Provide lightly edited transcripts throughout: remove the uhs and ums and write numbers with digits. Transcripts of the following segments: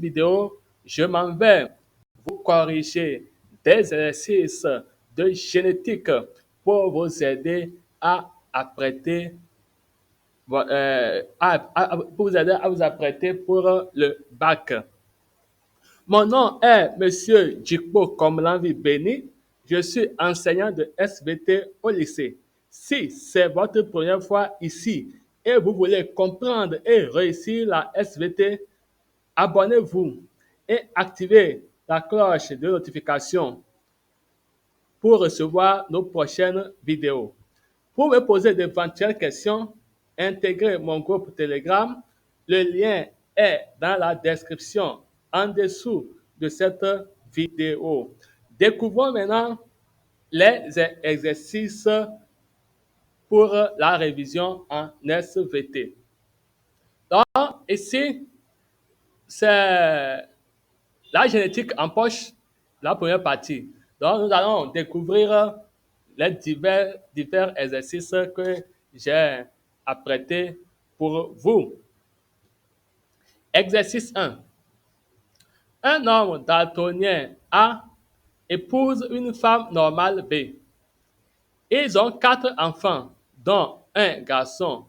vidéo, je m'en vais vous corriger des exercices de génétique pour vous aider à apprêter pour vous aider à vous apprêter pour le bac. Mon nom est Monsieur Jikpo Komlanvi Beni. Je suis enseignant de SVT au lycée. Si c'est votre première fois ici et vous voulez comprendre et réussir la SVT, abonnez-vous et activez la cloche de notification pour recevoir nos prochaines vidéos. Pour me poser d'éventuelles questions, intégrez mon groupe Telegram. Le lien est dans la description en dessous de cette vidéo. Découvrons maintenant les exercices pour la révision en SVT. Donc, ici, c'est la génétique en poche, la première partie. Donc, nous allons découvrir les divers exercices que j'ai apprêtés pour vous. Exercice 1. Un homme daltonien A épouse une femme normale B. Ils ont 4 enfants, dont un garçon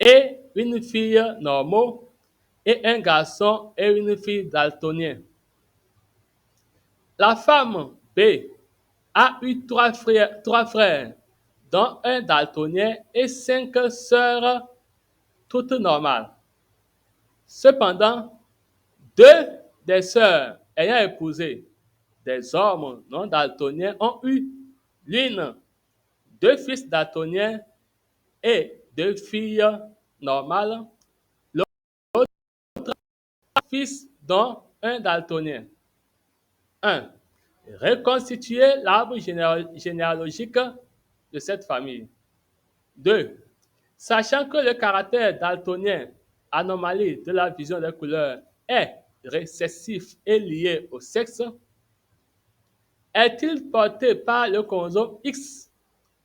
et une fille normaux et un garçon et une fille daltoniens. La femme B a eu 3 frères, dont un daltonien et 5 sœurs, toutes normales. Cependant, 2 des sœurs ayant épousé des hommes non daltoniens ont eu l'une 2 fils daltoniens et 2 filles normales, l'autre fils dont un daltonien. 1. Reconstituer l'arbre généalogique de cette famille. 2. Sachant que le caractère daltonien, anomalie de la vision des couleurs, est récessif et lié au sexe, est-il porté par le chromosome X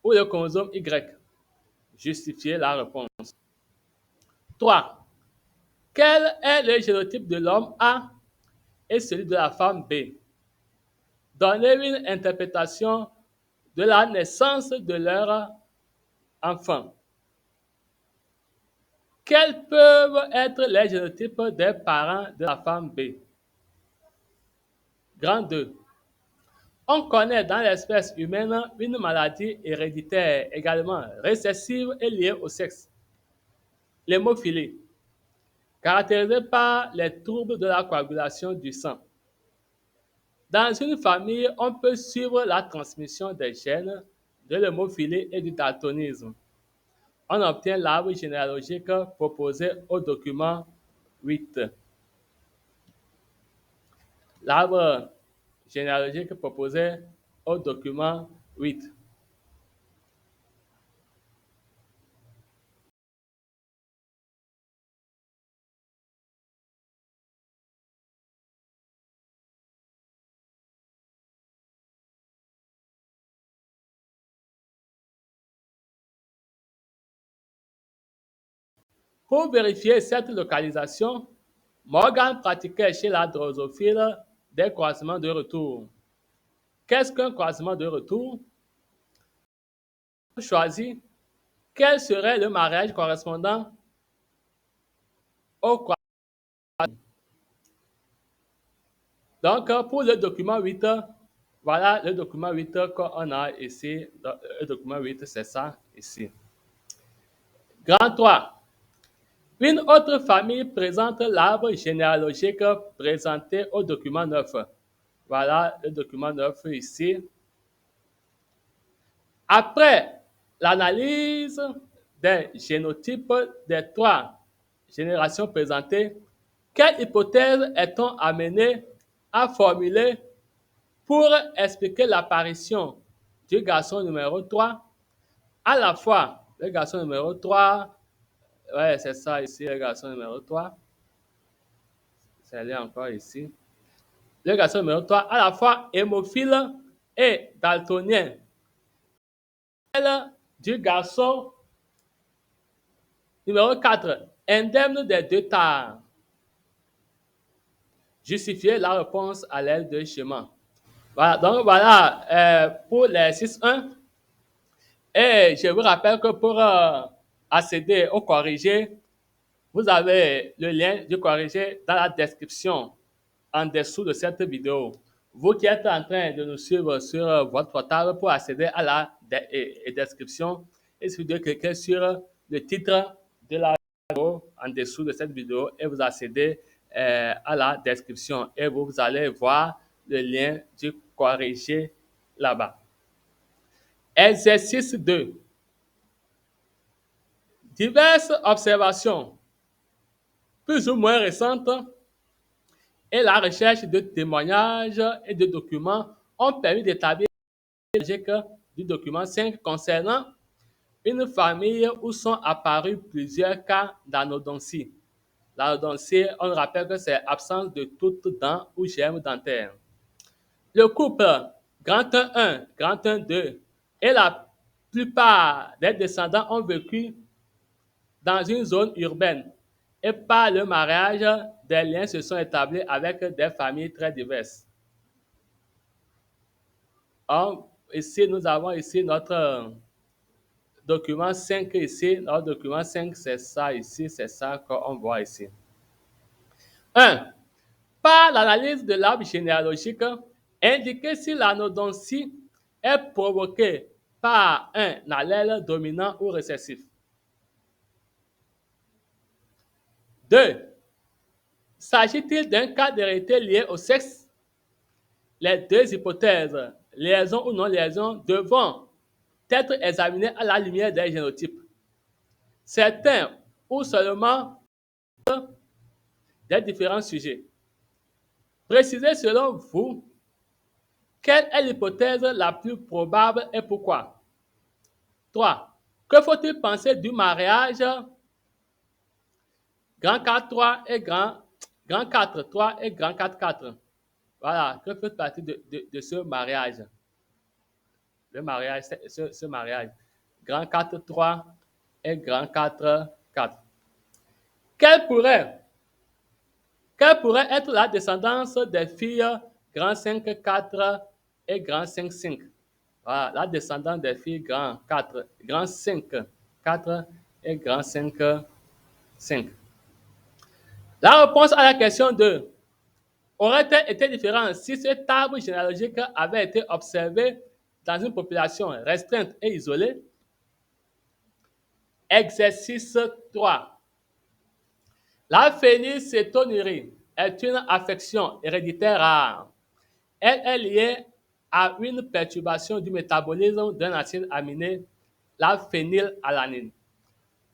ou le chromosome Y? Justifiez la réponse. 3. Quel est le génotype de l'homme A et celui de la femme B? Donnez une interprétation de la naissance de leur enfant. Quels peuvent être les génotypes des parents de la femme B? Grand 2. On connaît dans l'espèce humaine une maladie héréditaire également récessive et liée au sexe, l'hémophilie, caractérisée par les troubles de la coagulation du sang. Dans une famille, on peut suivre la transmission des gènes de l'hémophilie et du daltonisme. On obtient l'arbre généalogique proposé au document 8. L'arbre généalogique proposé au document 8. Pour vérifier cette localisation, Morgan pratiquait chez la drosophile des croisements de retour. Qu'est-ce qu'un croisement de retour? Choisis quel serait le mariage correspondant au croisement. Donc, pour le document 8, voilà le document 8 qu'on a ici. Le document 8, c'est ça ici. Grand 3. Une autre famille présente l'arbre généalogique présenté au document 9. Voilà le document 9 ici. Après l'analyse des génotypes des 3 générations présentées, quelle hypothèse est-on amené à formuler pour expliquer l'apparition du garçon numéro 3, à la fois le garçon numéro 3, ouais, c'est ça ici, le garçon numéro 3, c'est là encore ici, le garçon numéro 3, à la fois hémophile et daltonien, du garçon numéro 4, indemne des 2 tares. Justifiez la réponse à l'aide de schéma. Voilà, donc voilà pour l'exercice 1. Et je vous rappelle que pour accéder au corrigé, vous avez le lien du corrigé dans la description en dessous de cette vidéo. Vous qui êtes en train de nous suivre sur votre portable pour accéder à la description, il suffit de cliquer sur le titre de la vidéo en dessous de cette vidéo et vous accédez à la description et vous allez voir le lien du corrigé là-bas. Exercice 2. Diverses observations plus ou moins récentes et la recherche de témoignages et de documents ont permis d'établir la logique du document 5 concernant une famille où sont apparus plusieurs cas d'anodontie. L'anodontie, on rappelle que c'est absence de toute dent ou germe dentaire. Le couple grand 1, grand 1, 2 et la plupart des descendants ont vécu dans une zone urbaine et par le mariage, des liens se sont établis avec des familles très diverses. Ici, nous avons ici notre document 5 ici. Notre document 5, c'est ça ici, c'est ça qu'on voit ici. 1. Par l'analyse de l'arbre généalogique, indiquez si l'anodontie est provoquée par un allèle dominant ou récessif. 2. S'agit-il d'un cas d'hérédité lié au sexe? Les deux hypothèses, liaison ou non-liaison, devront être examinées à la lumière des génotypes. Certains ou seulement des différents sujets. Précisez selon vous quelle est l'hypothèse la plus probable et pourquoi. 3. Que faut-il penser du mariage grand 4, 3 et grand 4, 3 et grand 4, 4? Voilà, que fait partie de ce mariage? Le mariage, ce mariage. Grand 4, 3 et grand 4, 4. Quelle pourrait être la descendance des filles grand 5, 4 et grand 5, 5? Voilà, la descendance des filles grand 4, grand 5, 4 et grand 5, 5. La réponse à la question 2 aurait-elle été différente si cet arbre généalogique avait été observé dans une population restreinte et isolée? Exercice 3. La phénylcétonurie est une affection héréditaire rare. Elle est liée à une perturbation du métabolisme d'un acide aminé, la phénylalanine.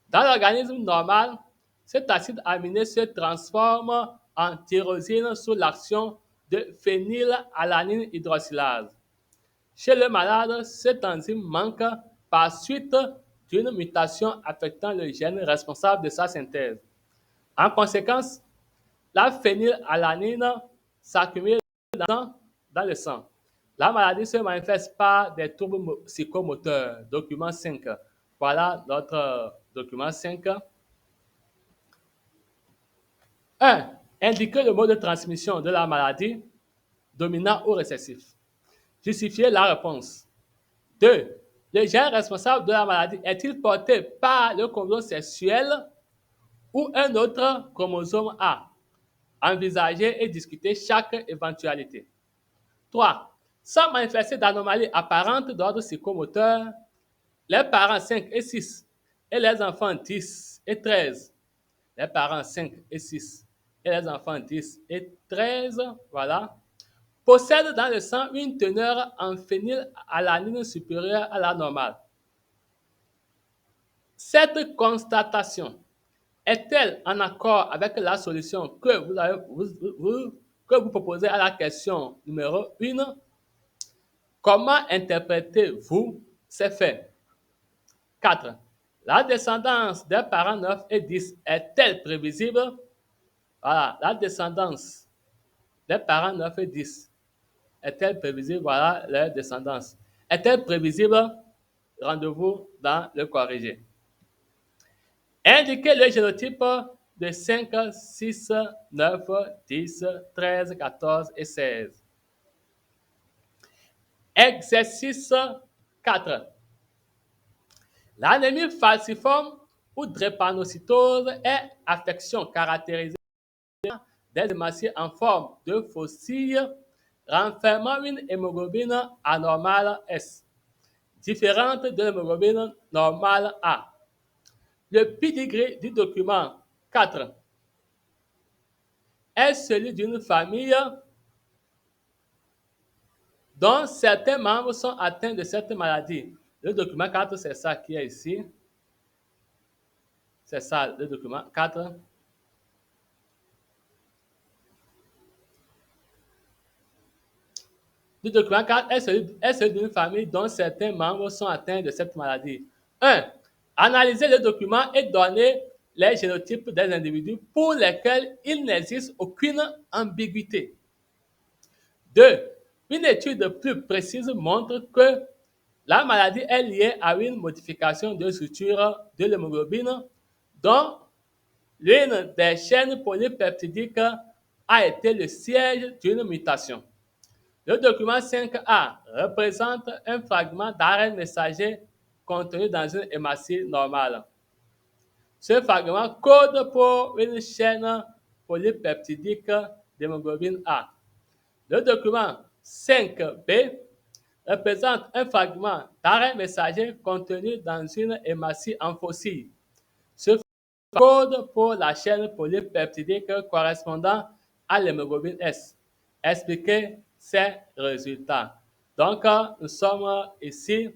Dans l'organisme normal, cet acide aminé se transforme en tyrosine sous l'action de phénylalanine hydroxylase. Chez le malade, cette enzyme manque par suite d'une mutation affectant le gène responsable de sa synthèse. En conséquence, la phénylalanine s'accumule dans le sang. La maladie se manifeste par des troubles psychomoteurs. Document 5. Voilà notre document 5. 1. Indiquer le mode de transmission de la maladie, dominant ou récessif. Justifier la réponse. 2. Le gène responsable de la maladie est-il porté par le chromosome sexuel ou un autre chromosome A? Envisager et discuter chaque éventualité. 3. Sans manifester d'anomalies apparentes d'ordre psychomoteur, les parents 5 et 6 et les enfants 10 et 13, les parents 5 et 6 et les enfants 10 et 13, voilà, possèdent dans le sang une teneur en phénylalanine supérieure à la normale. Cette constatation est-elle en accord avec la solution que vous proposez à la question numéro 1? Comment interprétez-vous ces faits? 4. La descendance des parents 9 et 10 est-elle prévisible? Voilà, la descendance des parents 9 et 10 est-elle prévisible? Voilà leur descendance. Est-elle prévisible? Rendez-vous dans le corrigé. Indiquez le génotype de 5, 6, 9, 10, 13, 14 et 16. Exercice 4. L'anémie falciforme ou drépanocytose est affection caractérisée des hématocytes en forme de faucille renfermant une hémoglobine anormale S, différente de l'hémoglobine normale A. Le pédigré du document 4 est celui d'une famille dont certains membres sont atteints de cette maladie. Le document 4, c'est ça qui est ici. C'est ça, le document 4. Le document 4 est celui d'une famille dont certains membres sont atteints de cette maladie. 1. Analyser le document et donner les génotypes des individus pour lesquels il n'existe aucune ambiguïté. 2. Une étude plus précise montre que la maladie est liée à une modification de structure de l'hémoglobine dont l'une des chaînes polypeptidiques a été le siège d'une mutation. Le document 5A représente un fragment d'ARN messager contenu dans une hématie normale. Ce fragment code pour une chaîne polypeptidique d'hémoglobine A. Le document 5B représente un fragment d'ARN messager contenu dans une hématie en faucille. Ce code pour la chaîne polypeptidique correspondant à l'hémoglobine S. Expliquer ces résultats. Donc, nous sommes ici,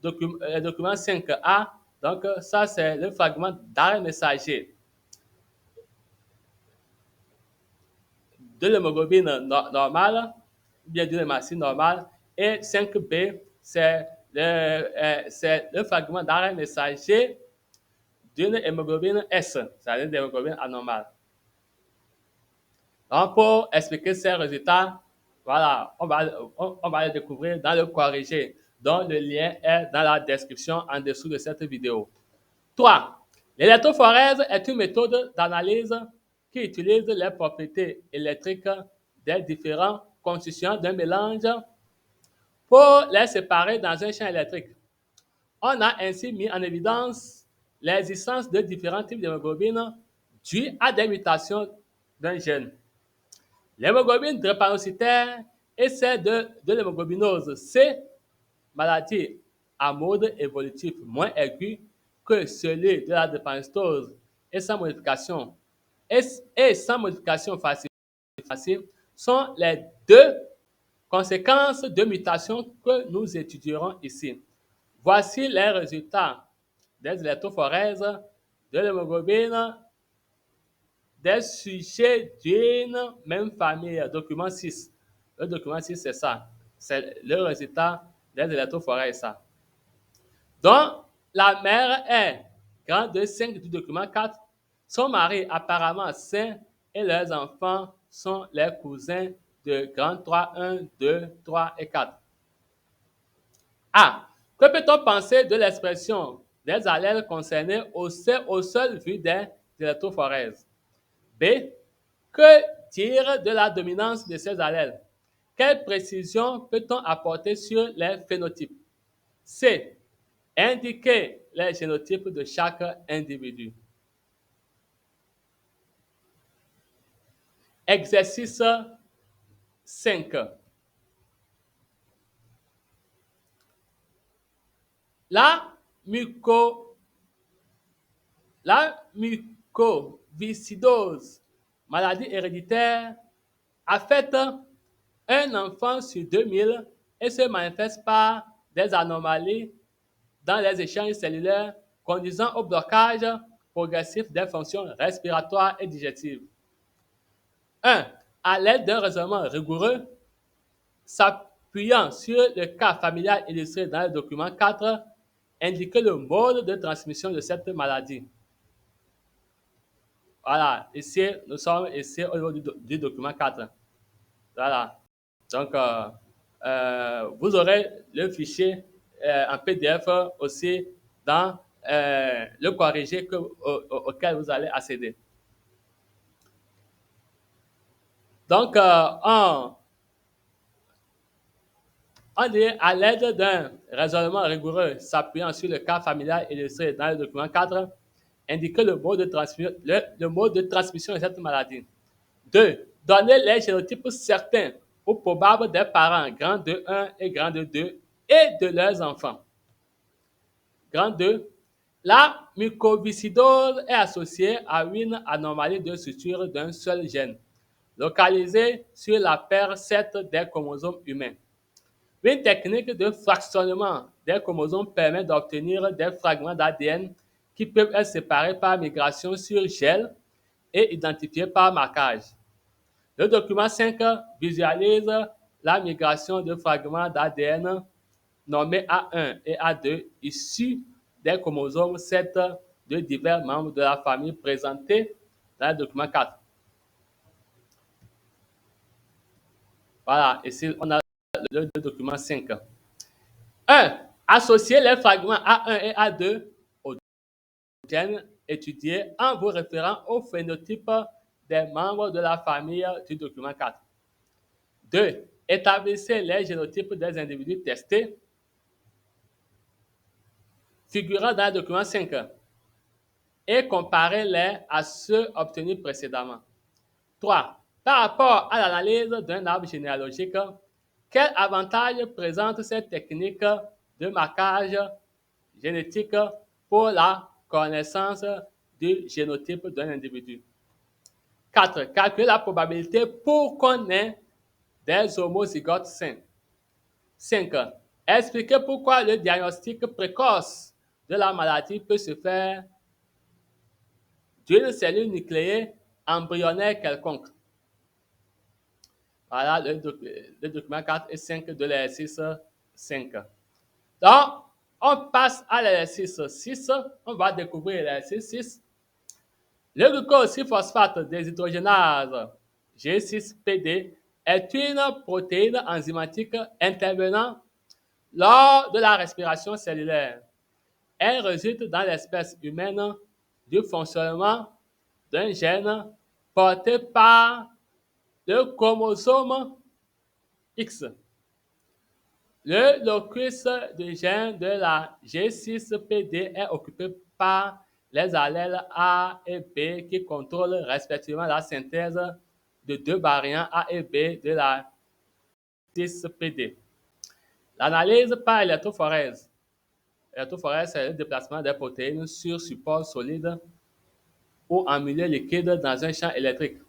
le document 5A. Donc, ça, c'est le fragment d'ARN messager de l'hémoglobine normale, bien d'une hématie normale. Et 5B, c'est le fragment d'ARN messager d'une hémoglobine S, c'est-à-dire d'une hémoglobine anormale. Donc, pour expliquer ces résultats, voilà, on va les découvrir dans le corrigé, dont le lien est dans la description en dessous de cette vidéo. 3. L'électrophorèse est une méthode d'analyse qui utilise les propriétés électriques des différents constituants d'un mélange pour les séparer dans un champ électrique. On a ainsi mis en évidence l'existence de différents types d'hémoglobine dues à des mutations d'un gène. L'hémoglobine drépanocytaire et celle de l'hémoglobinose C, maladie à mode évolutif moins aigu que celui de la drépanocytose et sans modification facile, sont les deux conséquences de mutations que nous étudierons ici. Voici les résultats des électrophorèses de l'hémoglobine des sujets d'une même famille. Document 6. Le document 6, c'est ça. C'est le résultat des électrophorèses, ça. Donc, la mère est grand 2, 5 du document 4. Son mari apparemment sain et leurs enfants sont les cousins de grand 3, 1, 2, 3 et 4. A. Que peut-on penser de l'expression des allèles concernés au seul vu des électrophorèses? B. Que dire de la dominance de ces allèles? Quelle précision peut-on apporter sur les phénotypes? C. Indiquer les génotypes de chaque individu. Exercice 5. La mucoviscidose, maladie héréditaire, affecte un enfant sur 2000 et se manifeste par des anomalies dans les échanges cellulaires conduisant au blocage progressif des fonctions respiratoires et digestives. 1. À l'aide d'un raisonnement rigoureux, s'appuyant sur le cas familial illustré dans le document 4, indiquer le mode de transmission de cette maladie. Voilà, ici, nous sommes ici au niveau du document 4. Voilà. Donc, vous aurez le fichier en PDF aussi dans le corrigé auquel vous allez accéder. Donc, on dit à l'aide d'un raisonnement rigoureux s'appuyant sur le cas familial illustré dans le document 4, indiquer le mode de transmission de cette maladie. 2. Donner les génotypes certains ou probables des parents grand 2-1 et grand 2-2 et de leurs enfants. Grand 2. La mucoviscidose est associée à une anomalie de structure d'un seul gène, localisée sur la paire 7 des chromosomes humains. Une technique de fractionnement des chromosomes permet d'obtenir des fragments d'ADN qui peuvent être séparés par migration sur gel et identifiés par marquage. Le document 5 visualise la migration de fragments d'ADN nommés A1 et A2 issus des chromosomes 7 de divers membres de la famille présentés dans le document 4. Voilà, ici on a le document 5. 1. Associez les fragments A1 et A2 aux gènes étudiés en vous référant au phénotype des membres de la famille du document 4. 2. Établissez les génotypes des individus testés figurant dans le document 5 et comparez-les à ceux obtenus précédemment. 3. Par rapport à l'analyse d'un arbre généalogique, quel avantage présente cette technique de marquage génétique pour la connaissance du génotype d'un individu? 4. Calculer la probabilité pour qu'on ait des homozygotes sains. 5. Expliquer pourquoi le diagnostic précoce de la maladie peut se faire d'une cellule nucléée embryonnaire quelconque. Voilà le document 4 et 5 de l'exercice 5. Donc, on passe à l'exercice 6. On va découvrir l'exercice 6. Le glucose-6-phosphate déshydrogénase G6PD est une protéine enzymatique intervenant lors de la respiration cellulaire. Elle résulte dans l'espèce humaine du fonctionnement d'un gène porté par le chromosome X. Le locus du gène de la G6PD est occupé par les allèles A et B qui contrôlent respectivement la synthèse de deux variants A et B de la G6PD. L'analyse par électrophorèse. L'électrophorèse, c'est le déplacement des protéines sur support solide ou en milieu liquide dans un champ électrique,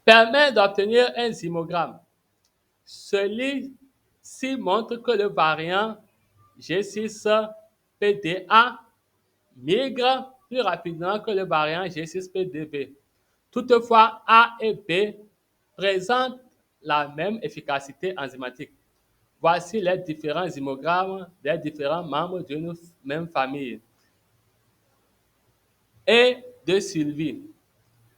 permet d'obtenir un zymogramme. Celui-ci montre que le variant G6PDA migre plus rapidement que le variant G6PDB. Toutefois, A et B présentent la même efficacité enzymatique. Voici les différents zymogrammes des différents membres d'une même famille. Et de Sylvie.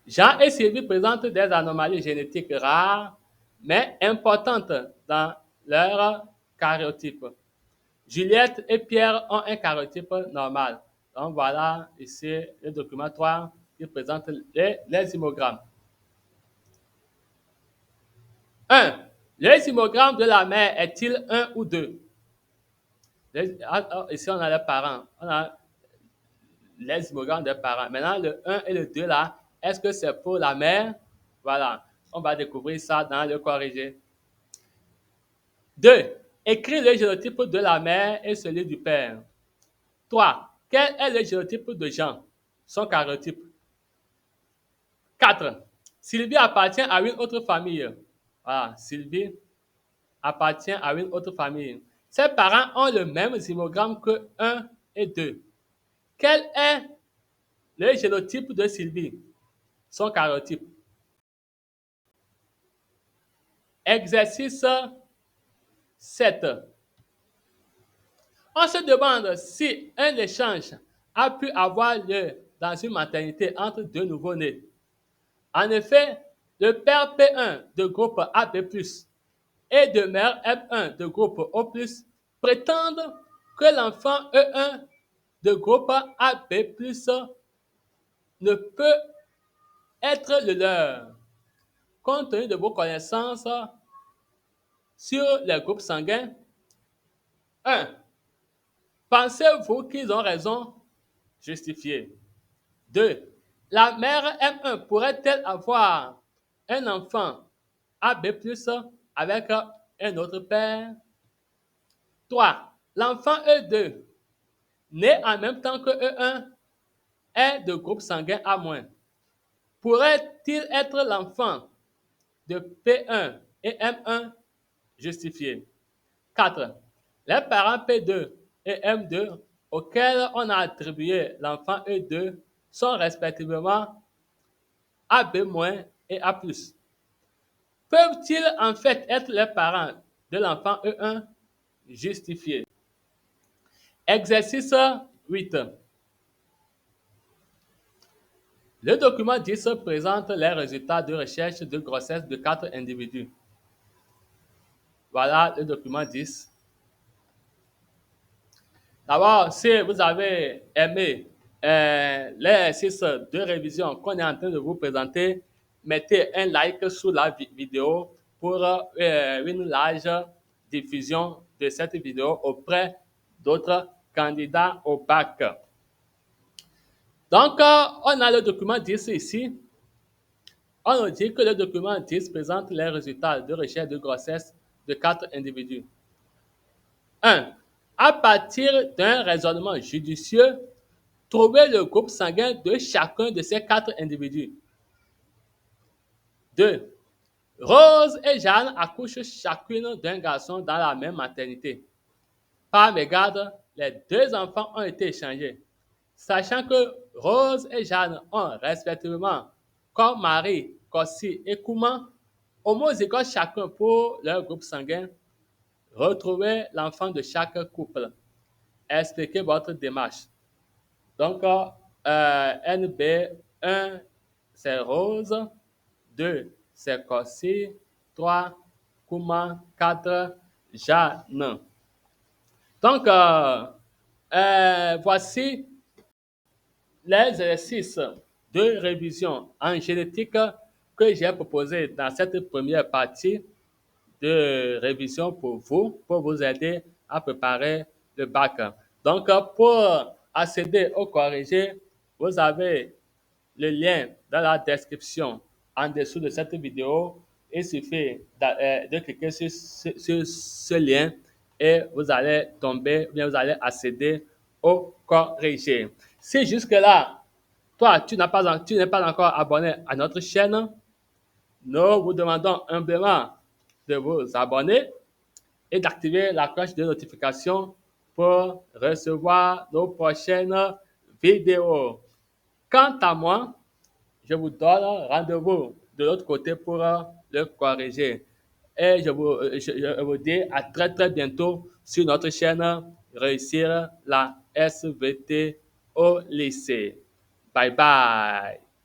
Jean et Sylvie présentent des anomalies génétiques rares, mais importantes dans leur karyotype. Juliette et Pierre ont un karyotype normal. Donc voilà ici le document 3 qui présente les zymogrammes. 1. Le zymogramme de la mère est-il 1 ou 2? Ici, on a les parents. On a les zymogrammes des parents. Maintenant, le 1 et le 2 là, est-ce que c'est pour la mère? Voilà. On va découvrir ça dans le corrigé. 2. Écris le génotype de la mère et celui du père. 3. Quel est le génotype de Jean? Son karyotype. 4. Sylvie appartient à une autre famille. Voilà. Sylvie appartient à une autre famille. Ses parents ont le même zymogramme que 1 et 2. Quel est le génotype de Sylvie? Son karyotype. Exercice 7. On se demande si un échange a pu avoir lieu dans une maternité entre deux nouveau-nés. En effet, le père P1 de groupe AB+, et de mère F1 de groupe O+, prétendent que l'enfant E1 de groupe AB+, ne peut être le leur. compte tenu de vos connaissances sur les groupes sanguins? 1. Pensez-vous qu'ils ont raison? Justifié. 2. La mère M1 pourrait-elle avoir un enfant AB+ avec un autre père? 3. L'enfant E2, né en même temps que E1, est de groupe sanguin A-. Pourrait-il être l'enfant de P1 et M1? Justifié. 4. Les parents P2 et M2 auxquels on a attribué l'enfant E2 sont respectivement AB- et A+. Peuvent-ils en fait être les parents de l'enfant E1? Justifié. Exercice 8. Le document 10 présente les résultats de recherche de grossesse de 4 individus. Voilà le document 10. D'abord, si vous avez aimé l'exercice de révision qu'on est en train de vous présenter, mettez un like sous la vidéo pour une large diffusion de cette vidéo auprès d'autres candidats au bac. Donc, on a le document 10 ici. On nous dit que le document 10 présente les résultats de recherche de grossesse de 4 individus. 1. À partir d'un raisonnement judicieux, trouvez le groupe sanguin de chacun de ces 4 individus. 2. Rose et Jeanne accouchent chacune d'un garçon dans la même maternité. Par mégarde, les 2 enfants ont été échangés. Sachant que Rose et Jeanne ont respectivement comme mari, Kossi et Kouman, homozygotes chacun pour leur groupe sanguin, retrouvez l'enfant de chaque couple. Expliquez votre démarche. Donc, NB1, c'est Rose. 2, c'est Kossi. 3, Kouman. 4, Jeanne. Donc, voici les exercices de révision en génétique que j'ai proposé dans cette première partie de révision pour vous aider à préparer le bac. Donc, pour accéder au corrigé, vous avez le lien dans la description en dessous de cette vidéo. Il suffit de cliquer sur ce lien et vous allez tomber, bien vous allez accéder au corrigé. Si jusque-là, toi, tu n'es pas encore abonné à notre chaîne, nous vous demandons humblement de vous abonner et d'activer la cloche de notification pour recevoir nos prochaines vidéos. Quant à moi, je vous donne rendez-vous de l'autre côté pour le corriger. Et je vous dis à très très bientôt sur notre chaîne Réussir la SVT au lycée. Bye bye.